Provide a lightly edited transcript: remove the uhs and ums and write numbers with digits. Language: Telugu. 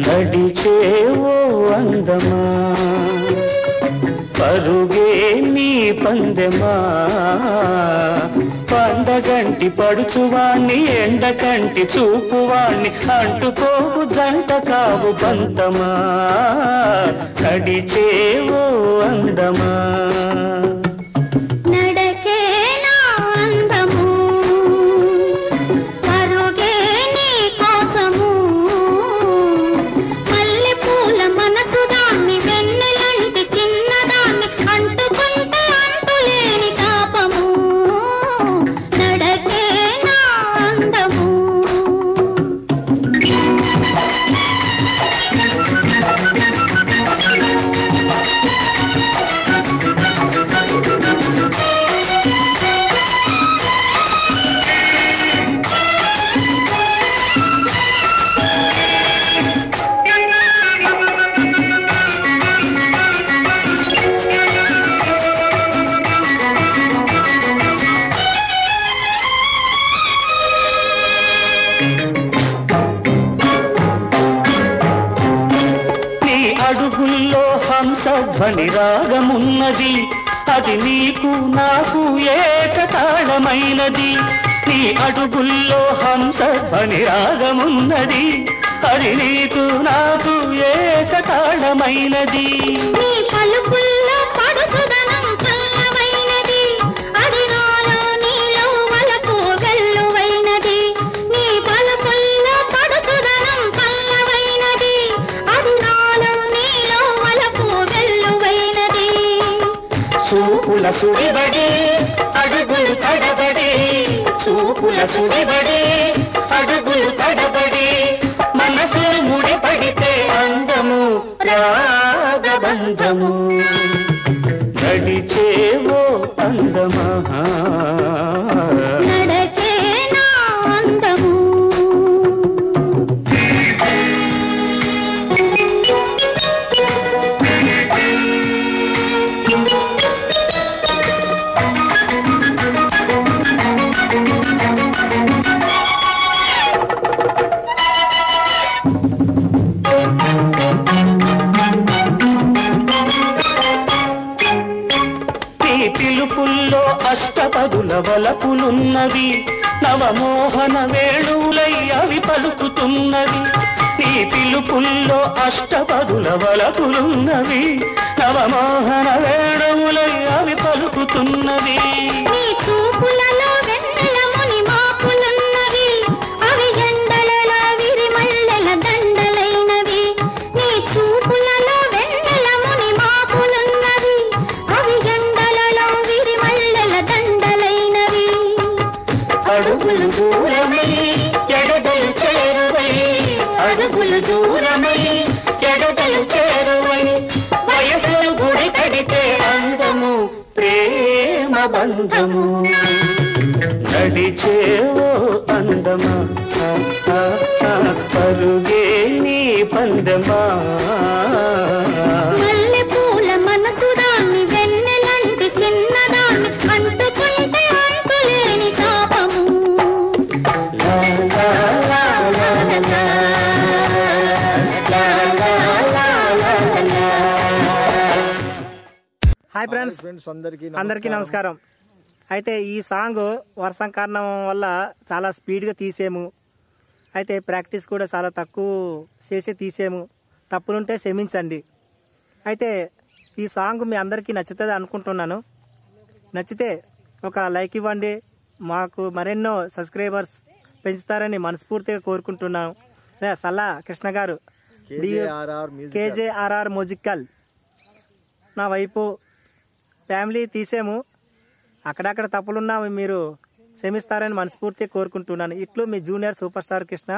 నడిచేవో అందమా పరుగే నీ పందెమా పండగంటి పడుచువాణ్ణి ఎండకంటి చూపువాణ్ణి అంటుకోవు జంట కావు బంతమా నడిచేవో అందమా అడుగుల్లో హంసధ్వని రాగమున్నది అది నీకు నాకు ఏకతాళమైనది నీ అడుగుల్లో హంసధ్వని రాగమున్నది అది నీకు నాకు ఏకతాళమైనది నీ పలుకుల్లో పడుచుదనం చల్లవైనది అది నాలో నీలో వలకు వెల్లువైనది నీ పలుకుల్లో పడుచుదనం చల్లవైనది అది నాలో నీలో వలకు వెల్లువైనది చూపుల సుడిబడి అడుగులు తడబడి చూపుల సుడిబడి అడుగులు తడబడి మనసులు ముడిపడితే అందము రాగబంధము నడిచేవో అందమా నడకే నా అందము పిలుపుల్లో అష్టపదుల వలపులున్నవి నవమోహన వేణువులై అవి పలుకుతున్నవి నీ పిలుపుల్లో అష్టపదుల వలపులున్నవి నవమోహన వేణువులై అవి పలుకుతున్నవి నీ చూపులలో వెన్నెలముని మాపులున్నవి అవి ఎండలలో విరిమల్లెల దండలైనవి నీ చూపులలో వెన్నెలముని మాపులున్నవి అవి ఎండలలో విరిమల్లెల దండలైనవి అడుగులు దూరమై ఎడదలు చేరువై అడుగులు దూరమై ఎడదలు చేరువై వయసులు గుడి కడితే అందము ప్రేమ బంధము నడిచేవో అందమా పరుగే నీ పందమా మల్లె పూల మనసుదాన్ని వెన్నెలంటి చిన్నదాన్ని అంటుకుంటే అంతులేని తాపము హాయ్ ఫ్రెండ్స్, అందరికీ నమస్కారం. అయితే ఈ సాంగ్ వర్షం కారణం వల్ల చాలా స్పీడ్గా తీసాము. అయితే ప్రాక్టీస్ కూడా చాలా తక్కువ చేసి తీసాము. తప్పులుంటే క్షమించండి. అయితే ఈ సాంగ్ మీ అందరికీ నచ్చుతుంది అనుకుంటున్నాను. నచ్చితే ఒక లైక్ ఇవ్వండి. మాకు మరెన్నో సబ్స్క్రైబర్స్ పెంచుతారని మనస్ఫూర్తిగా కోరుకుంటున్నాను. సల్లా కృష్ణ గారు, కేజేఆర్ఆర్ మ్యూజికల్ నా వైపు ఫ్యామిలీ తీసాము. అక్కడక్కడ తప్పులున్నా మీరు క్షమిస్తారని మనస్ఫూర్తిగా కోరుకుంటున్నాను. ఇట్లు మీ జూనియర్ సూపర్ స్టార్ కృష్ణ.